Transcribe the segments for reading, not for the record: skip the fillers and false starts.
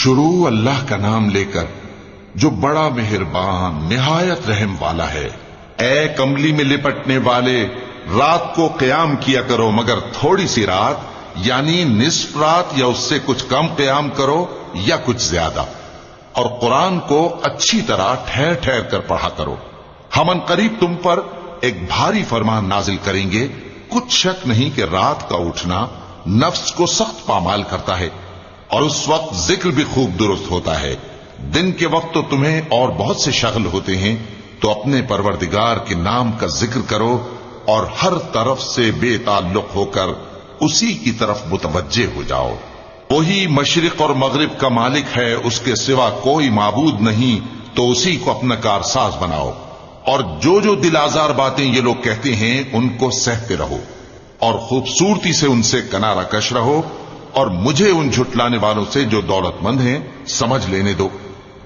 شروع اللہ کا نام لے کر جو بڑا مہربان نہایت رحم والا ہے۔ اے کملی میں لپٹنے والے، رات کو قیام کیا کرو مگر تھوڑی سی رات، یعنی نصف رات یا اس سے کچھ کم قیام کرو یا کچھ زیادہ، اور قرآن کو اچھی طرح ٹھہر ٹھہر کر پڑھا کرو۔ ہم ان قریب تم پر ایک بھاری فرمان نازل کریں گے۔ کچھ شک نہیں کہ رات کا اٹھنا نفس کو سخت پامال کرتا ہے، اور اس وقت ذکر بھی خوب درست ہوتا ہے۔ دن کے وقت تو تمہیں اور بہت سے شغل ہوتے ہیں، تو اپنے پروردگار کے نام کا ذکر کرو اور ہر طرف سے بے تعلق ہو کر اسی کی طرف متوجہ ہو جاؤ۔ وہی مشرق اور مغرب کا مالک ہے، اس کے سوا کوئی معبود نہیں، تو اسی کو اپنا کارساز بناؤ۔ اور جو دل آزار باتیں یہ لوگ کہتے ہیں ان کو سہتے رہو، اور خوبصورتی سے ان سے کنارہ کش رہو، اور مجھے ان جھٹلانے والوں سے جو دولت مند ہیں سمجھ لینے دو،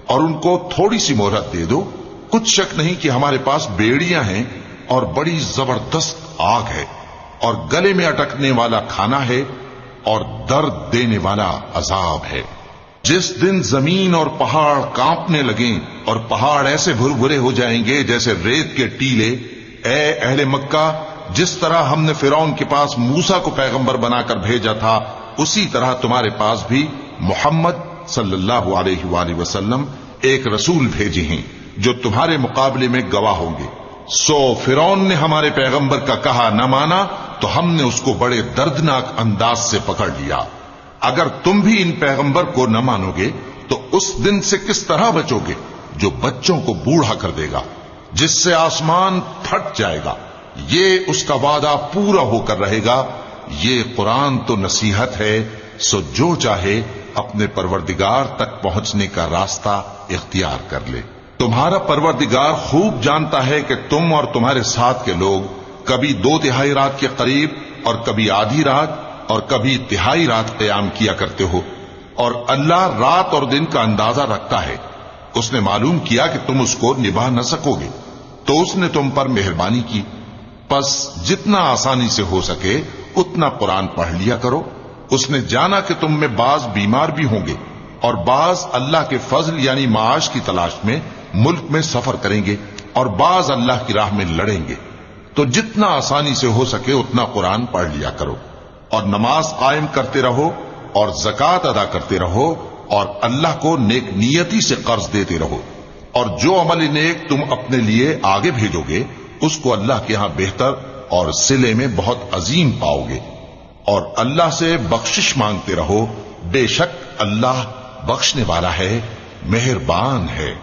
اور ان کو تھوڑی سی مہلت دے دو۔ کچھ شک نہیں کہ ہمارے پاس بیڑیاں ہیں اور بڑی زبردست آگ ہے، اور گلے میں اٹکنے والا کھانا ہے، اور درد دینے والا عذاب ہے۔ جس دن زمین اور پہاڑ کانپنے لگیں اور پہاڑ ایسے بھربھرے ہو جائیں گے جیسے ریت کے ٹیلے، اے اہل مکہ، جس طرح ہم نے فرعون کے پاس موسیٰ کو پیغمبر بنا کر بھیجا تھا، اسی طرح تمہارے پاس بھی محمد صلی اللہ علیہ وآلہ وسلم ایک رسول بھیجے ہیں جو تمہارے مقابلے میں گواہ ہوں گے۔ سو فرعون نے ہمارے پیغمبر کا کہا نہ مانا، تو ہم نے اس کو بڑے دردناک انداز سے پکڑ لیا۔ اگر تم بھی ان پیغمبر کو نہ مانو گے تو اس دن سے کس طرح بچو گے جو بچوں کو بوڑھا کر دے گا، جس سے آسمان پھٹ جائے گا۔ یہ اس کا وعدہ پورا ہو کر رہے گا۔ یہ قرآن تو نصیحت ہے، سو جو چاہے اپنے پروردگار تک پہنچنے کا راستہ اختیار کر لے۔ تمہارا پروردگار خوب جانتا ہے کہ تم اور تمہارے ساتھ کے لوگ کبھی 2/3 رات کے قریب اور کبھی آدھی رات اور کبھی تہائی رات قیام کیا کرتے ہو، اور اللہ رات اور دن کا اندازہ رکھتا ہے۔ اس نے معلوم کیا کہ تم اس کو نبھا نہ سکو گے، تو اس نے تم پر مہربانی کی، پس جتنا آسانی سے ہو سکے اتنا قرآن پڑھ لیا کرو۔ اس نے جانا کہ تم میں بعض بیمار بھی ہوں گے، اور بعض اللہ کے فضل یعنی معاش کی تلاش میں ملک میں سفر کریں گے، اور بعض اللہ کی راہ میں لڑیں گے، تو جتنا آسانی سے ہو سکے اتنا قرآن پڑھ لیا کرو، اور نماز قائم کرتے رہو، اور زکوٰۃ ادا کرتے رہو، اور اللہ کو نیک نیتی سے قرض دیتے رہو، اور جو عمل نیک تم اپنے لیے آگے بھیجو گے اس کو اللہ کے ہاں بہتر اور صلے میں بہت عظیم پاؤ گے۔ اور اللہ سے بخشش مانگتے رہو، بے شک اللہ بخشنے والا ہے، مہربان ہے۔